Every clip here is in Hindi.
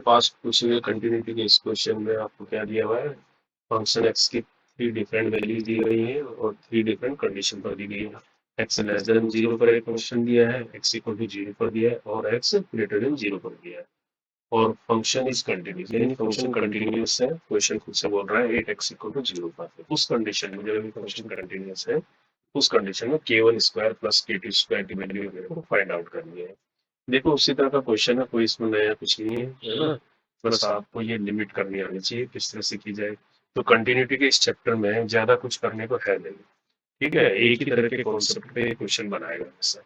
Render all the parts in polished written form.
पास्ट पूछे हुए कंटिन्यूटी के इस क्वेश्चन में आपको क्या दिया हुआ है, फंक्शन एक्स की 3 डिफरेंट वैल्यूज दी गई है और 3 डिफरेंट कंडीशन पर दी गई है। एक्स लेस देन 0 पर एक फंक्शन दिया है, एक्स इक्वल टू 0 पर दिया है और एक्स ग्रेटर देन 0 पर दिया है। और फंक्शन इज कंटिन्यूस, यानी फंक्शन कंटिन्यूस है। क्वेश्चन खुद से बोल रहा है 8x इक्वल टू 0 पर। उस कंडीशन में जब फंक्शन कंटिन्यूस है, उस कंडीशन में k1 square plus k2 square की वैल्यू मेरे को फाइंड आउट करनी है। देखो उसी तरह का क्वेश्चन है, कोई इसमें नया कुछ नहीं है ना। बस आपको ये लिमिट करनी आनी चाहिए किस तरह से की जाए। तो कंटिन्यूटी के इस चैप्टर में ज्यादा कुछ करने को है नहीं। ठीक है, एक ही तरह के कॉन्सेप्ट पे क्वेश्चन बनाएगा ऐसा।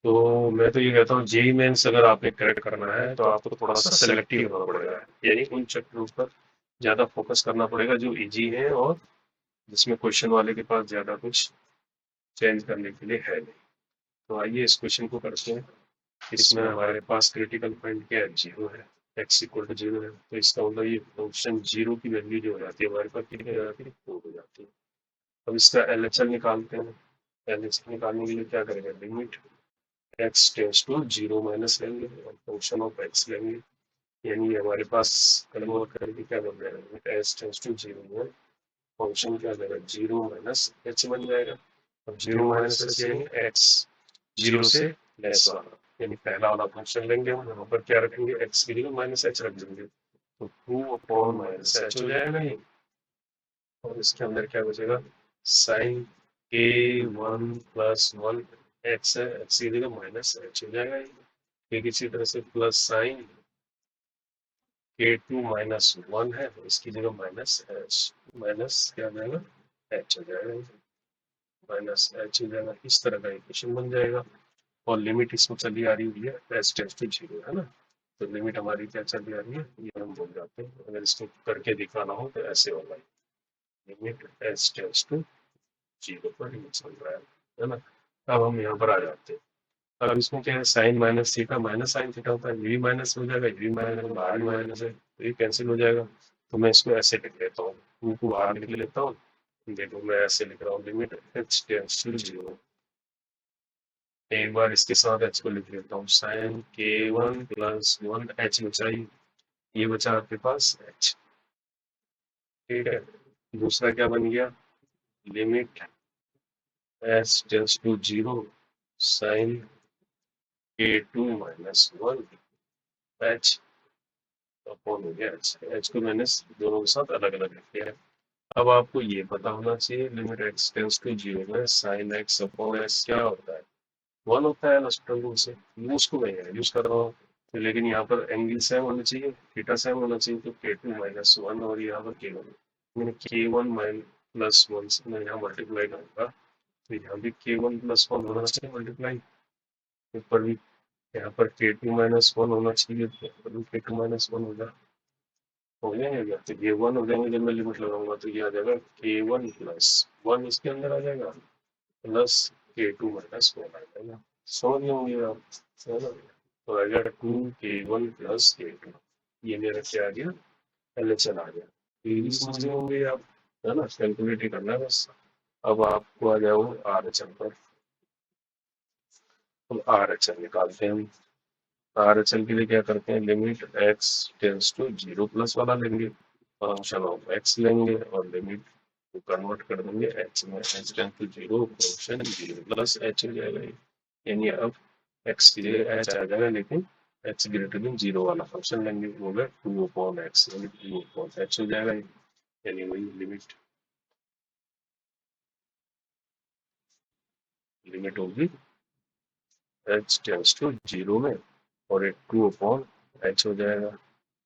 तो मैं तो ये कहता हूँ जेई मेंस अगर आपने क्रैक करना है तो आपको थोड़ा सा सेलेक्टिव होना पड़ेगा, यानी उन चैप्टरों पर ज्यादा फोकस करना पड़ेगा जो इजी है और जिसमें क्वेश्चन वाले के पास ज्यादा कुछ चेंज करने के लिए है नहीं। तो आइए इस क्वेश्चन को करते हैं। इसमें हमारे पास क्रिटिकल पॉइंट क्या है, 0 है, एक्स इक्वल टू 0 है। तो इसका मतलब ये फंक्शन 0 की वैल्यू जो हो जाती है हमारे पास कितनी हो जाती है, 4 हो जाती है। अब इसका एलएचएल निकालते हैं। एलएचएल निकालने के लिए क्या करेंगे, limit x tends to 0 minus लेंगे और फंक्शन ऑफ एक्स लेंगे, यानी हमारे पास कन्वर्ट करके क्या बन जाएगा, लिमिट एक्स टेंस टू 0 में फंक्शन क्या जाएगा, 0 माइनस एच बन जाएगा। अब 0 माइनस एच यानी एक्स 0 से लेस वाला, यानी पहला वाला फंक्शन लेंगे हम, यहाँ पर क्या रखेंगे, एक्स की जगह माइनस एच रख देंगे, तो 2 अपॉन माइनस एच हो जाएगा ये। और इसके अंदर क्या बचेगा, साइन के 1 प्लस 1 एक्स है, एक्स की जगह माइनस एच हो जाएगा ये। ठीक इसी तरह से प्लस साइन के 2 माइनस 1 है, इसकी जगह माइनस एच, माइनस क्या हो जाएगा, एच हो जाएगा, माइनस एच हो जाएगा। इस तरह का इक्वेशन बन जाएगा। और लिमिट इसमें चली आ रही हुई है एस टेंस टू 0, है ना। तो लिमिट हमारी क्या चली आ रही है, ये हम बोल जाते हैं। अगर इसको करके दिखाना हो तो ऐसे होगा, लिमिट एस टेंस टू 0 पर ये चल रहा है ना। अब हम यहाँ पर आ जाते हैं। अब इसमें क्या है, sine minus theta minus sine theta होता है, ये भी माइनस हो जाएगा, ये भी माइनस, बाहर भी माइनस है तो ये कैंसिल हो जाएगा। तो मैं इसको ऐसे लिख लेता हूँ, टू को बाहर लिख लेता हूँ। देखो मैं ऐसे लिख रहा हूँ, लिमिट एच टेंस टू 0। एक बार इसके साथ एच को लिख लेता हूँ, साइन के 1 प्लस 1 एच बचा, ये बचा आपके पास एच। ठीक है, दूसरा क्या बन गया, limit h tends to 0 sine के 2 माइनस 1 एच अपॉन हो गया एच। एच को मैंने दोनों के साथ अलग अलग लिख दिया है। अब आपको ये पता होना चाहिए, लिमिट एक्स टेंस टू 0 में साइन एक्स अपॉन एक्स क्या होता है, 1 होता है हॉस्पिटल रूल से, यूज को मैं यूज कर रहा हूँ। तो लेकिन यहाँ पर एंगल सेम होना चाहिए, थीटा सेम होना चाहिए, तो के 2 माइनस 1 और यहाँ पर के 1, मैंने के 1 प्लस 1 से मैं यहाँ मल्टीप्लाई करूँगा, तो यहाँ भी के 1 प्लस 1 होना चाहिए मल्टीप्लाई, ऊपर भी यहाँ पर के 2 माइनस 1 होना चाहिए, तो ऊपर भी के 2 माइनस 1 होगा, हो जाएगा। तो ये 1 हो जाएंगे, जब मैं लिमिट लगाऊंगा तो ये आ जाएगा के 1 प्लस 1 इसके अंदर आ जाएगा, प्लस के 2 माइनस 1 आ जाएगा। समझ गए होंगे आप, है ना। तो आ गया 2k1 प्लस k2, ये मेरा क्या आ गया, एलएचएल आ गया। ये भी समझ गए होंगे आप, है ना, कैलकुलेट ही करना है बस। अब आपको आ जाओ आरएचएल पर। अब आरएचएल निकालते हैं हम। आरएचएल के लिए क्या करते हैं, limit x tends to 0 plus वाला लेंगे, फंक्शन ऑफ एक्स लेंगे और लिमिट को कन्वर्ट कर देंगे एच में, h tends to 0 function 0 plus h हो जाएगा, यानी अब एक्स की जगह एच आ जाएगा, लेकिन एच ग्रेटर देन 0 वाला फंक्शन लेंगे, वो होगा 2 अपॉन एक्स, यानी 2 अपॉन एच हो जाएगा, यानी वही लिमिट, लिमिट होगी एच टेंस टू 0 में और एक 2 अपॉन एच हो जाएगा,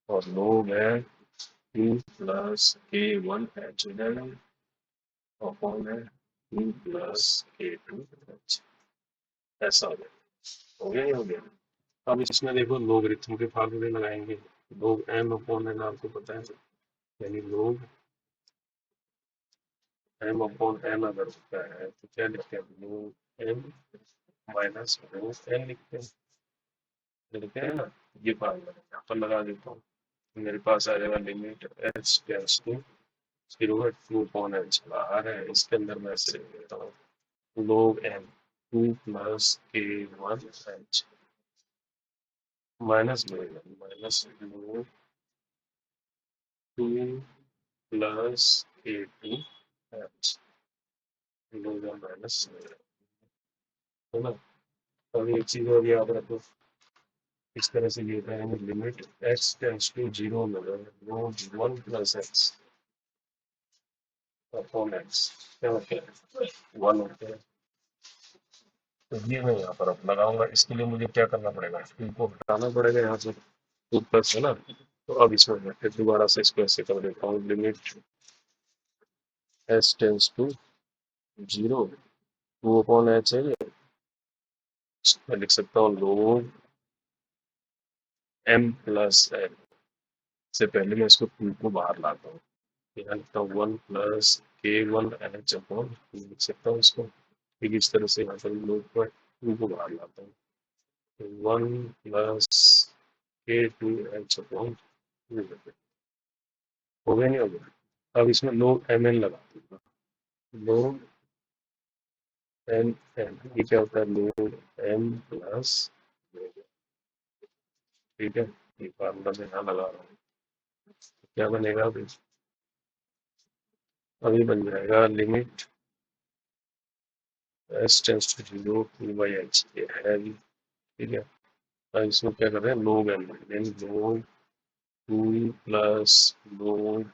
और लोग है 2 प्लस के 1 एच हो जाएगा अपॉन है 2 प्लस के 2 एच, ऐसा हो जाएगा। हो गया, नहीं हो गया। अब इसमें देखो लोगरिथम के फार्मूले लगाएंगे, लोग एम अपॉन एन आपको पता है, यानी लोग एम अपॉन एन अगर होता है तो क्या लिखते हैं, लोग एम माइनस लोग एन लिखते हैं ना। ये फार्मूला यहाँ पर लगा देता हूँ, मेरे पास आ जाएगा लिमिट एच टेंस टू 0 है, 2 अपॉन एच बाहर है, इसके अंदर मैं ऐसे लिख देता हूँ, लोग एम 2 प्लस के 1 एच माइनस मिलेगा, minus log two plus a two h, मिलेगा माइनस है ना। अब एक चीज और याद रखो, इस तरह से लिखा है limit x tends to zero में log one plus x upon x, क्या होता है वन होता है। तो ये मैं यहाँ पर अब लगाऊंगा, इसके लिए मुझे क्या करना पड़ेगा, इनको हटाना पड़ेगा यहाँ से, टू प्लस है ना। तो अब इसमें मैं फिर दोबारा से इसको ऐसे कर देता हूँ, limit s tends to zero, two upon h है ये, मैं लिख सकता हूँ लोग एम प्लस एन, से पहले मैं इसको टू को बाहर लाता हूँ, यहाँ लिखता हूँ वन प्लस के वन एच अपॉन, लिख सकता हूँ इसको ठीक इस तरह से, यहाँ पर लोग पर टू को बाहर लाता हूँ, वन प्लस के टू एच अपॉन, हो गया नहीं हो गया। अब इसमें लोग एम एन लगा दूंगा, लोग एम एन, ये क्या होता है लोग एम प्लस, ठीक है, ये फार्मूला में यहाँ लगा रहा हूँ, क्या बनेगा अभी, अभी बन जाएगा limit s tends to zero two by h, ये है अभी, ठीक है। अब इसमें क्या कर रहे हैं लोग एम एन, लोग टू प्लस लोग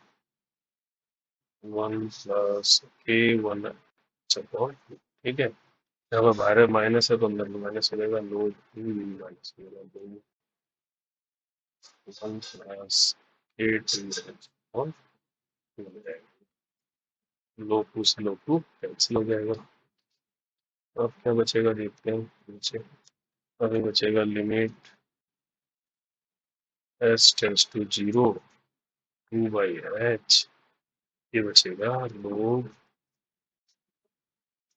वन प्लस के वन एच अपॉन, ठीक है। यहाँ पर बाहर माइनस है तो अंदर में माइनस हो जाएगा, लोग माइनस हो जाएगा, वन प्लस एट और लो टू से लो टू कैंसिल हो जाएगा। अब क्या बचेगा देखते हैं नीचे, अभी बचेगा limit s tends to zero two by h, ये बचेगा log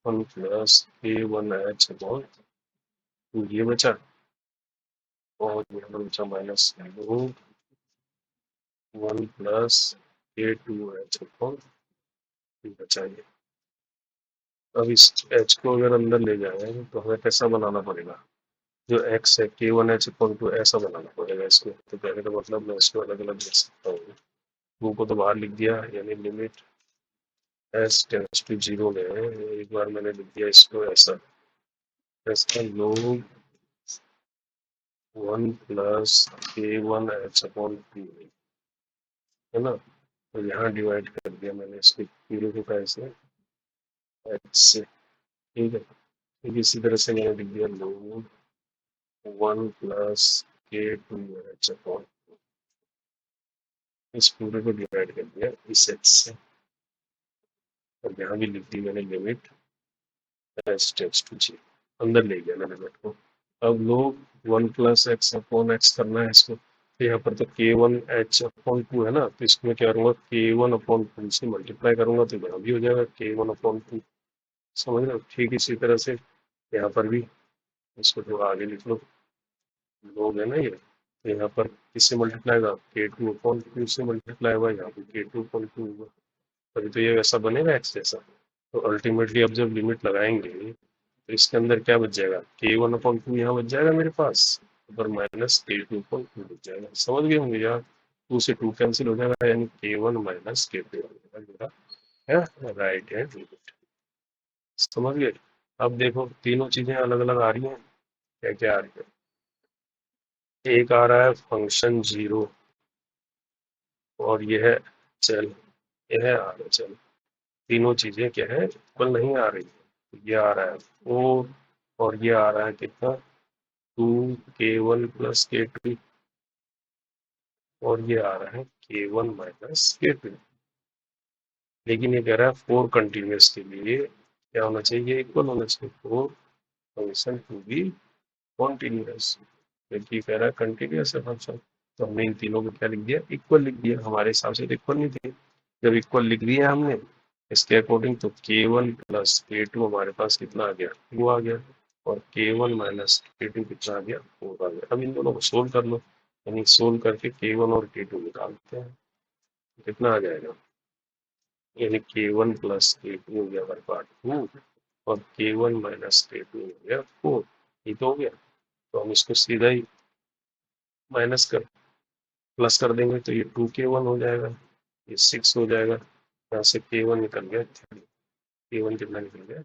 one plus a one h upon two, ये बचा, और यहाँ पर बचा minus log one plus a two h upon two बचा ये। अब इस एच को अगर अंदर ले जाए तो हमें कैसा बनाना पड़ेगा, जो एक्स है के वन एच इक्वल टू ऐसा बनाना पड़ेगा इसको, तो कहने का मतलब मैं इसको अलग अलग लिख सकता हूँ, टू को तो बाहर लिख दिया, यानी limit s tends to zero में एक बार मैंने लिख दिया इसको ऐसा, इसका लोग वन प्लस के वन एच अपॉन टू, है ना। तो यहाँ डिवाइड कर दिया मैंने इसको पूरे को कैसे एच से, ठीक है। ठीक इसी तरह से मैंने लिख दिया लोग वन प्लस के टू एच अपॉन, इस पूरे को डिवाइड कर दिया इस एच से, और यहाँ भी लिख दी मैंने लिमिट एस टेंस टू जी, अंदर ले गया मैंने लिमिट को। अब लोग one plus x upon x करना है इसको, तो यहाँ पर तो के वन एच अपॉन टू है ना, तो इसमें क्या करूँगा के वन अपॉन टू से मल्टीप्लाई करूंगा तो यहाँ भी हो जाएगा के वन अपॉन टू, समझ रहे हो। ठीक इसी तरह से यहाँ पर भी इसको थोड़ा आगे लिख लो, लोग है ना ये, तो यहाँ पर किससे मल्टीप्लाई होगा के टू अपॉन टू से मल्टीप्लाई होगा, यहाँ पर के टू अपॉन टू होगा, तभी तो ये वैसा बनेगा एक्स जैसा। तो अल्टीमेटली अब जब लिमिट लगाएंगे तो इसके अंदर क्या बच जाएगा के वन अपॉन टू यहाँ बच जाएगा मेरे पास, और माइनस के टू अपॉन टू बच जाएगा, समझ गए होंगे यार, टू से टू कैंसिल हो जाएगा, यानी के वन माइनस के टू मेरा है राइट हैंड लिमिट, समझ गए। अब देखो तीनों चीजें अलग अलग आ रही हैं, क्या क्या आ रही है, एक आ रहा है फंक्शन जीरो, और यह है चल, यह आ रहा है चल, तीनों चीजें क्या है इक्वल नहीं आ रही है, ये आ रहा है फोर, और ये आ रहा है कितना टू के वन प्लस के टू, और ये आ रहा है के वन माइनस के टू, लेकिन ये कह रहा है फोर कंटिन्यूस के लिए क्या होना चाहिए, इक्वल होना चाहिए, for function to be continuous, क्योंकि कह रहा है कंटिन्यूस है फंक्शन, तो हमने इन तीनों को क्या लिख दिया इक्वल लिख दिया, हमारे हिसाब से तो इक्वल नहीं थे, जब इक्वल लिख दिया हमने इसके अकॉर्डिंग, तो के वन प्लस के टू हमारे पास कितना आ गया टू आ गया, और के वन माइनस के टू कितना आ गया फोर आ गया। अब इन दोनों को सोल्व कर लो, यानी सोल्व करके के वन और के टू निकालते हैं, कितना आ जाएगा, यानी के वन प्लस के टू हो गया हमारे पास टू, और के वन माइनस के टू हो गया फोर, ये तो हो गया। तो हम इसको सीधा ही माइनस कर प्लस कर देंगे तो ये 2k1 हो जाएगा, ये 6 हो जाएगा, यहाँ से k1 निकल गया 3। k1 कितना निकल गया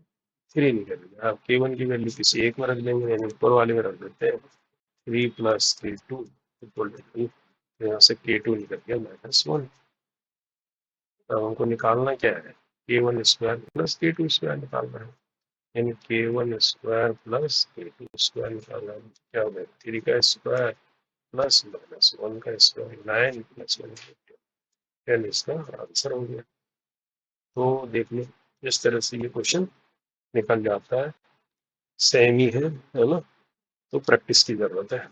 3 निकल गया। अब k1 की वैल्यू किसी एक में रख देंगे, यानी ऊपर वाले में रख देते हैं 3 + 3 2 इक्वल टू 2। यहाँ से k2 निकल गया -1। अब हमको निकालना क्या है, k1² + k2² निकालना है, यानी k1² + k2² निकालना है। क्या हो गया 3 का स्क्वायर प्लस -1 का स्क्वायर 9 + 1 10 इसका आंसर हो गया। तो देख लो इस तरह से ये क्वेश्चन निकल जाता है, सेम ही है ना, तो प्रैक्टिस की जरूरत है।